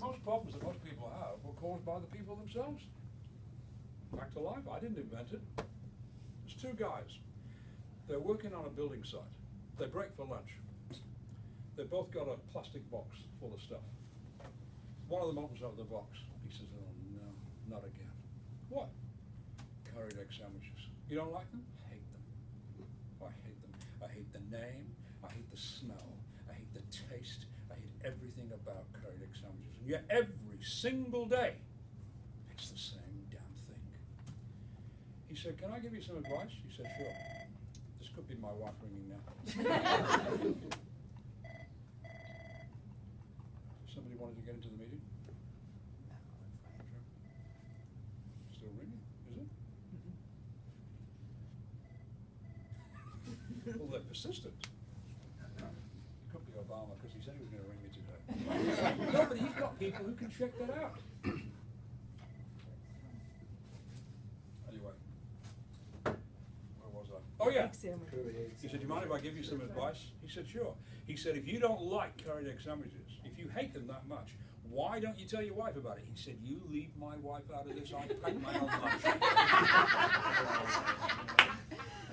most problems that most people have were caused by the people themselves. Back to life, I didn't invent it. There's two guys. They're working on a building site. They break for lunch. They've both got a plastic box full of stuff. One of them opens up the box. He says, oh no, not again. What? Curried egg sandwiches. You don't like them? Hate them. I hate them. I hate the name. I hate the smell. I hate the taste. I hate everything about curried egg sandwiches. And yet every single day, it's the same damn thing. He said, can I give you some advice? He said, sure. This could be my wife ringing now. Somebody wanted to get into the meeting? Still ringing, is it? Well, they're persistent. It could be Obama, because he said he was going to ring me today. No, but he's got people who can check that out. Anyway, where was I? Oh yeah. He said, do you mind if I give you some advice? He said, sure. He said, if you don't like curried egg sandwiches, if you hate them that much, why don't you tell your wife about it? He said, you leave my wife out of this, I pack my own lunch.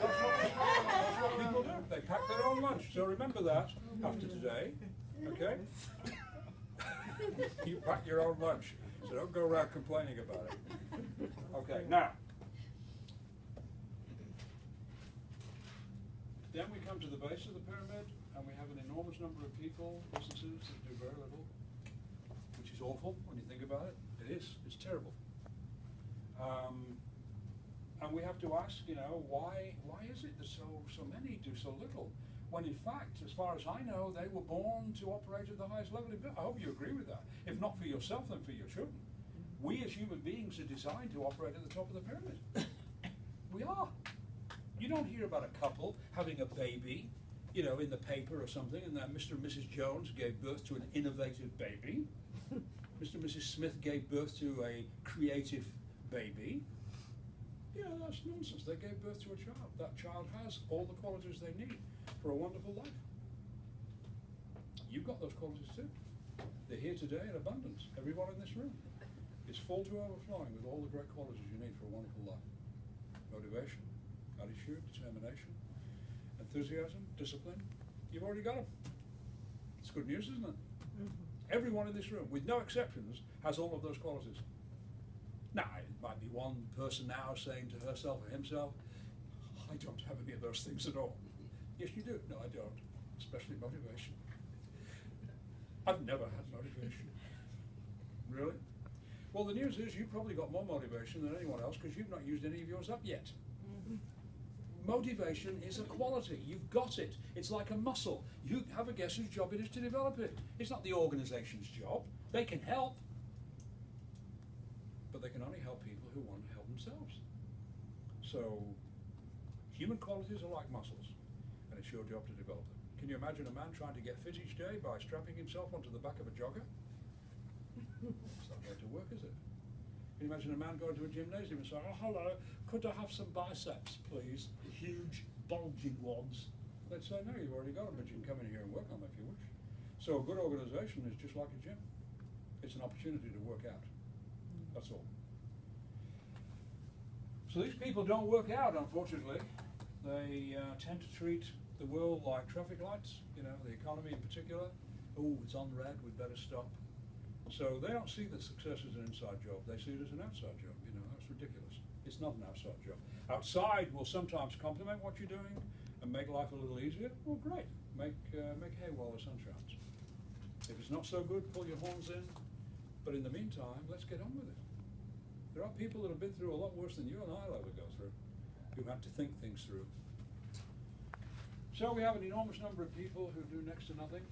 That's what people do. They pack their own lunch. So remember that after today, okay? You pack your own lunch. So don't go around complaining about it. Okay, now. Then we come to the base of the pyramid, and we have an enormous number of people, businesses that do very little, which is awful when you think about it. It is. It's terrible. And we have to ask, you know, why is it that so many do so little? When in fact, as far as I know, they were born to operate at the highest level. I hope you agree with that. If not for yourself, then for your children. We as human beings are designed to operate at the top of the pyramid. We are. You don't hear about a couple having a baby, you know, in the paper or something, and that Mr. and Mrs. Jones gave birth to an innovative baby. Mr. and Mrs. Smith gave birth to a creative baby. You know, that's nonsense. They gave birth to a child. That child has all the qualities they need for a wonderful life. You've got those qualities too. They're here today in abundance. Everyone in this room is full to overflowing with all the great qualities you need for a wonderful life. Motivation, attitude, determination, enthusiasm, discipline. You've already got them. It's good news, isn't it? Mm-hmm. Everyone in this room, with no exceptions, has all of those qualities. Now, it might be one person now saying to herself or himself, I don't have any of those things at all. Yes, you do. No, I don't. Especially motivation. I've never had motivation. Really? Well, the news is you've probably got more motivation than anyone else because you've not used any of yours up yet. Motivation is a quality. You've got it. It's like a muscle. You have a guess whose job it is to develop it. It's not the organization's job. They can help. But they can only help people who want to help themselves. So, human qualities are like muscles, and it's your job to develop them. Can you imagine a man trying to get fit each day by strapping himself onto the back of a jogger? It's not going to work, is it? Can you imagine a man going to a gymnasium and saying, oh, hello, could I have some biceps, please? Huge, bulging ones. They'd say, no, you've already got them, but you can come in here and work on them if you wish. So a good organization is just like a gym. It's an opportunity to work out. That's all. So these people don't work out, unfortunately. They tend to treat the world like traffic lights, you know, the economy in particular. Oh, it's on red, we'd better stop. So they don't see that success as an inside job. They see it as an outside job. You know, that's ridiculous. It's not an outside job. Outside will sometimes complement what you're doing and make life a little easier. Well, great. Make hay while the sun shines. If it's not so good, pull your horns in. But in the meantime, let's get on with it. There are people that have been through a lot worse than you and I'll ever go through, who have to think things through. So we have an enormous number of people who do next to nothing.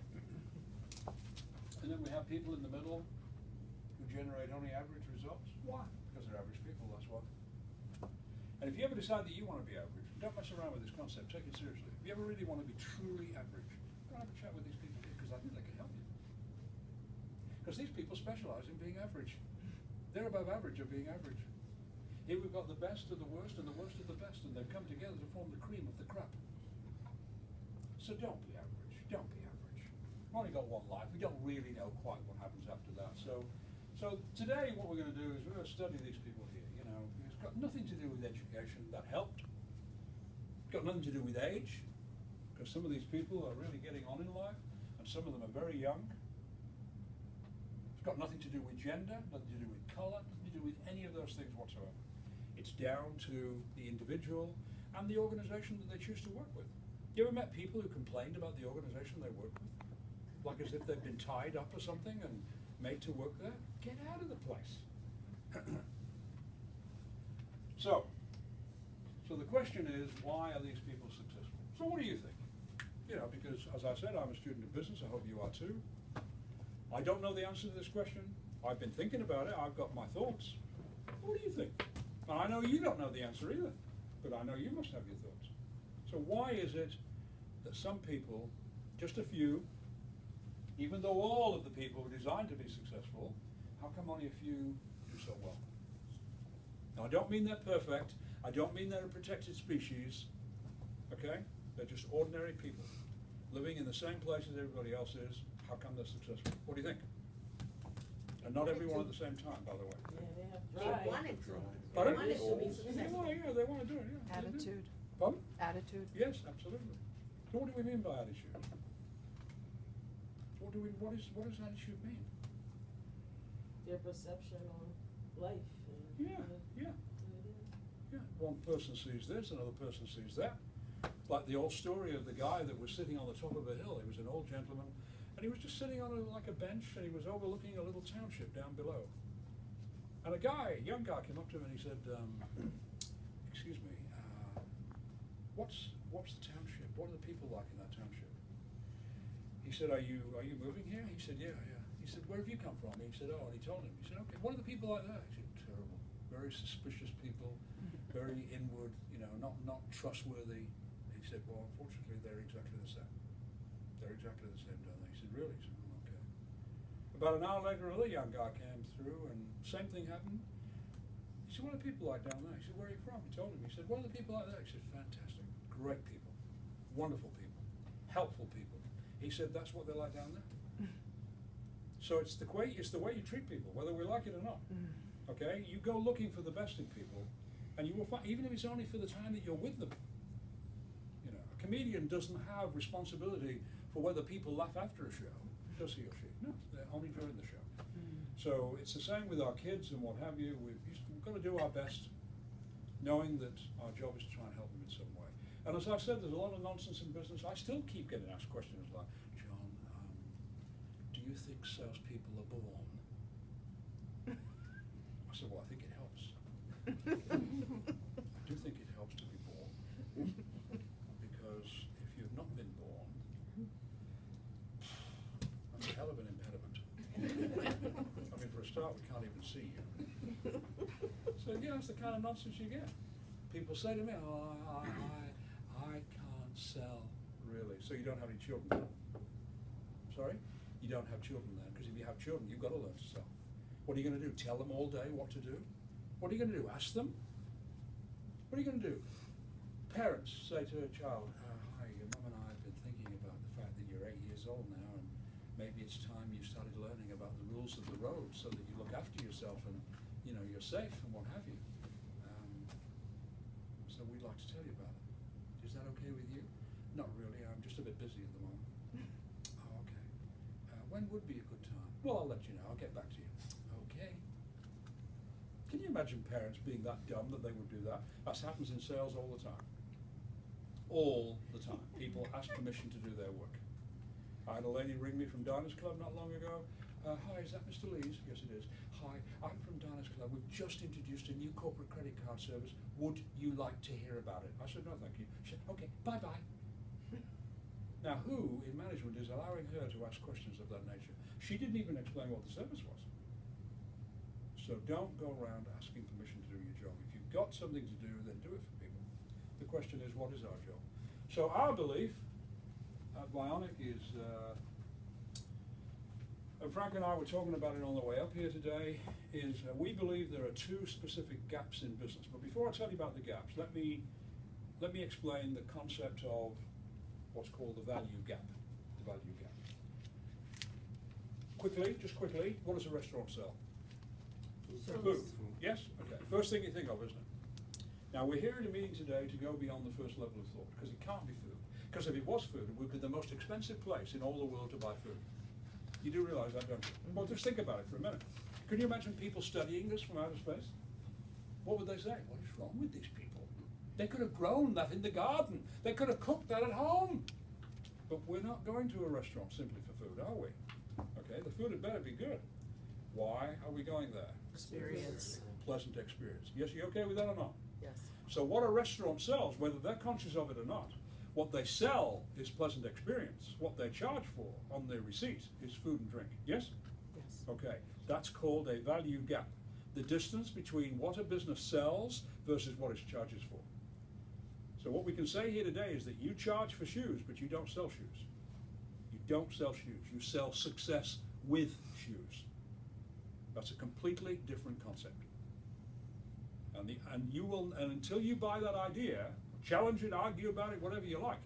And then we have people in the middle who generate only average results. Why? Because they're average people, that's why. And if you ever decide that you want to be average, don't mess around with this concept, take it seriously. If you ever really want to be truly average, go and have a chat with these people here, because I think they can help you. Because these people specialize in being average. They're above average of being average. Here we've got the best of the worst and the worst of the best, and they've come together to form the cream of the crop. So don't be average. Don't be average. We've only got one life. We don't really know quite what happens after that. So today what we're going to do is we're going to study these people here. You know, it's got nothing to do with education. That helped. It's got nothing to do with age, because some of these people are really getting on in life, and some of them are very young. It's got nothing to do with gender, nothing to do with colour, nothing to do with any of those things whatsoever. It's down to the individual and the organisation that they choose to work with. You ever met people who complained about the organisation they work with? Like as if they've been tied up or something and made to work there? Get out of the place. So the question is, why are these people successful? So what do you think? You know, because as I said, I'm a student of business, I hope you are too. I don't know the answer to this question. I've been thinking about it, I've got my thoughts. What do you think? And I know you don't know the answer either, but I know you must have your thoughts. So why is it that some people, just a few, even though all of the people were designed to be successful, how come only a few do so well? Now, I don't mean they're perfect. I don't mean they're a protected species, okay? They're just ordinary people living in the same place as everybody else is. How come they're successful? What do you think? And not everyone at the same time, by the way. They wanted to. Pardon? They wanted to be successful. They want to do it, yeah. Attitude. Pardon? Attitude. Yes, absolutely. So what do we mean by attitude? What does attitude mean? Their perception on life. Yeah. Yeah. One person sees this, another person sees that. Like the old story of the guy that was sitting on the top of a hill. He was an old gentleman, and he was just sitting on like a bench, and he was overlooking a little township down below. And a young guy came up to him and he said, excuse me, what's the township? What are the people like in that township? He said, are you moving here? He said, yeah. He said, where have you come from? He said, oh, and he told him. He said, okay, what are the people like that? He said, terrible, very suspicious people, very inward, you know, not trustworthy. He said, well, unfortunately, they're exactly the same. They're exactly the same, don't they? He said, really? He said, well, okay. About an hour later, another young guy came through, and same thing happened. He said, what are people like down there? He said, where are you from? He told him. He said, what are the people like there? He said, fantastic, great people, wonderful people, helpful people. He said, that's what they're like down there. So it's the way you treat people, whether we like it or not. Okay? You go looking for the best in people, and you will find, even if it's only for the time that you're with them. You know, a comedian doesn't have responsibility for whether people laugh after a show, does he or she? No, they're only during the show. So it's the same with our kids and what have you. We've got to do our best, knowing that our job is to try and help them in some way. And as I said, there's a lot of nonsense in business. I still keep getting asked questions like, John, do you think salespeople are born? I said, well, I think it helps. I do think it helps to be born, because if you've not been born, that's a hell of an impediment. I mean, for a start, we can't even see you. So, yeah, that's the kind of nonsense you get. People say to me, oh, I can't sell, really. So you don't have any children then? Sorry? You don't have children then, because if you have children, you've got to learn to sell. What are you going to do? Tell them all day what to do? What are you going to do? Ask them? What are you going to do? Parents say to a child, hi, your mum and I have been thinking about the fact that you're 8 years old now, and maybe it's time you started learning about the rules of the road so that you look after yourself and, you know, you're safe and what have you. So we'd like to tell you about it. Is that okay with you? Not really, I'm just a bit busy at the moment. Oh, okay. When would be a good time? Well, I'll let you know, I'll get back to you. Okay. Can you imagine parents being that dumb that they would do that? That happens in sales all the time. All the time. People ask permission to do their work. I had a lady ring me from Diners Club not long ago. Hi, is that Mr. Lees? Yes, it is. Hi, I'm from Diners Club. We've just introduced a new corporate credit card service. Would you like to hear about it? I said, no, thank you. She said, okay, bye-bye. Now, who in management is allowing her to ask questions of that nature? She didn't even explain what the service was. So don't go around asking permission to do your job. If you've got something to do, then do it for people. The question is, what is our job? So our belief at Bionic is, Frank and I were talking about it on the way up here today, is we believe there are two specific gaps in business. But before I tell you about the gaps, let me explain the concept of what's called the value gap. The value gap. just quickly, what does a restaurant sell? Food. Food. Yes? Okay. First thing you think of, isn't it? Now, we're here in a meeting today to go beyond the first level of thought, because it can't be food. Because if it was food, it would be the most expensive place in all the world to buy food. You do realize that, don't you? Well, just think about it for a minute. Can you imagine people studying this from outer space? What would they say? What is wrong with these people? They could have grown that in the garden. They could have cooked that at home. But we're not going to a restaurant simply for food, are we? Okay, the food had better be good. Why are we going there? Experience. Pleasant experience. Yes, you okay with that or not? Yes. So what a restaurant sells, whether they're conscious of it or not, what they sell is pleasant experience. What they charge for on their receipt is food and drink. Yes? Yes. Okay, that's called a value gap. The distance between what a business sells versus what it charges for. So what we can say here today is that you charge for shoes, but you don't sell shoes. You don't sell shoes. You sell success with shoes. That's a completely different concept. And you will, and until you buy that idea, challenge it, argue about it, whatever you like.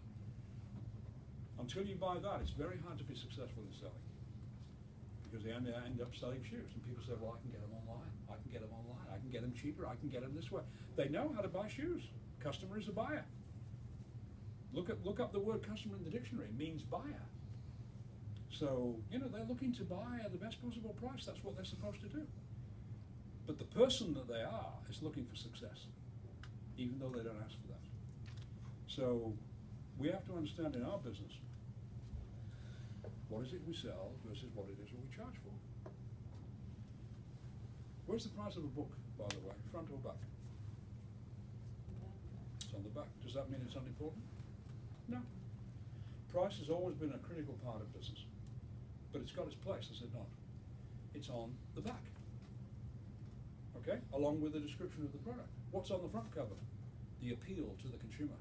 Until you buy that, it's very hard to be successful in selling. Because they end up selling shoes. And people say, well, I can get them online. I can get them online. I can get them cheaper. I can get them this way. They know how to buy shoes. Customer is a buyer. Look up the word customer in the dictionary. It means buyer. So, they're looking to buy at the best possible price. That's what they're supposed to do. But the person that they are is looking for success, even though they don't ask for that. So we have to understand in our business, what is it we sell versus what it is that we charge for. Where's the price of a book, by the way, front or back? It's on the back. Does that mean it's unimportant? No. Price has always been a critical part of business, but it's got its place, has it not? It's on the back. Okay, along with the description of the product. What's on the front cover? The appeal to the consumer.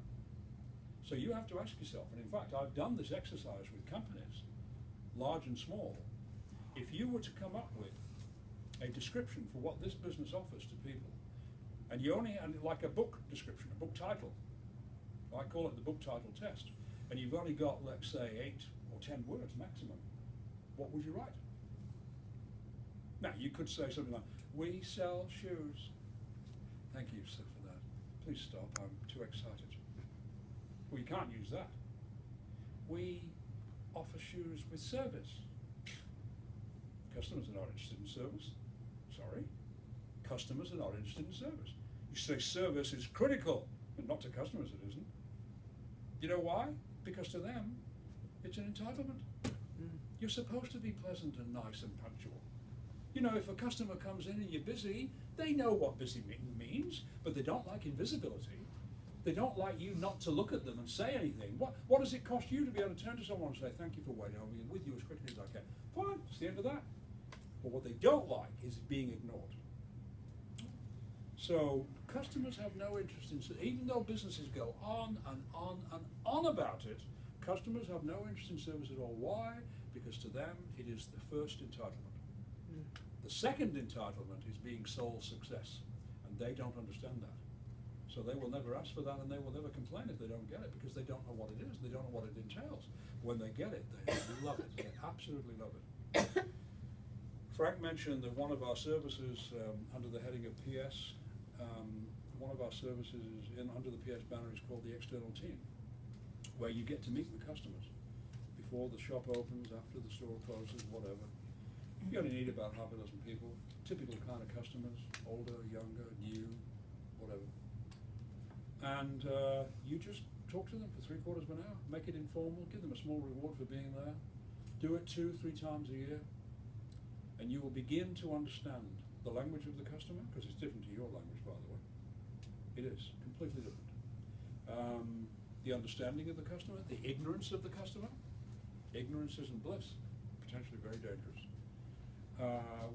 So you have to ask yourself, and in fact I've done this exercise with companies, large and small. If you were to come up with a description for what this business offers to people, and you only had like a book description, a book title, I call it the book title test, and you've only got, let's say, 8 or 10 words maximum, what would you write? Now, you could say something like, we sell shoes. Thank you, sir, for that. Please stop, I'm too excited. Well, you can't use that. We offer shoes with service. Customers are not interested in service. Sorry. Customers are not interested in service. You say service is critical, but not to customers it isn't. You know why? Because to them, it's an entitlement. You're supposed to be pleasant and nice and punctual. If a customer comes in and you're busy, they know what busy means, but they don't like invisibility. They don't like you not to look at them and say anything. What does it cost you to be able to turn to someone and say, thank you for waiting, I'll be with you as quickly as I can? Fine, it's the end of that. But what they don't like is being ignored. So customers have no interest in, even though businesses go on and on and on about it, customers have no interest in service at all. Why? Because to them, it is the first entitlement. The second entitlement is being sold success, and they don't understand that. So they will never ask for that, and they will never complain if they don't get it, because they don't know what it is, they don't know what it entails. When they get it, they love it, they absolutely love it. Frank mentioned that one of our services under the heading of PS, one of our services under the PS banner is called the External Team, where you get to meet with customers before the shop opens, after the store closes, whatever. You only need about half a dozen people, typical kind of customers, older, younger, new, whatever. And you just talk to them for 3/4 of an hour, make it informal, give them a small reward for being there, do it 2-3 times a year, and you will begin to understand the language of the customer, because it's different to your language, by the way. It is, completely different. The understanding of the customer, the ignorance of the customer. Ignorance isn't bliss, potentially very dangerous.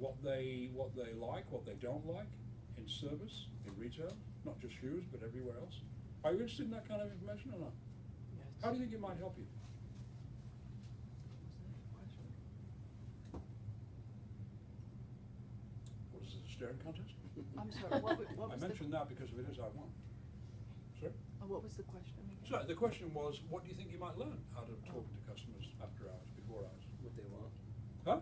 What they like, what they don't like in service, in retail, not just shoes, but everywhere else. Are you interested in that kind of information or not? Yes. How do you think it might help you? What is this, a staring contest? I'm sorry, what I was mentioned that because if it is, I won. Sorry? what was the question again? So the question was, what do you think you might learn out of talking to customers after hours, before hours? What they want. Huh?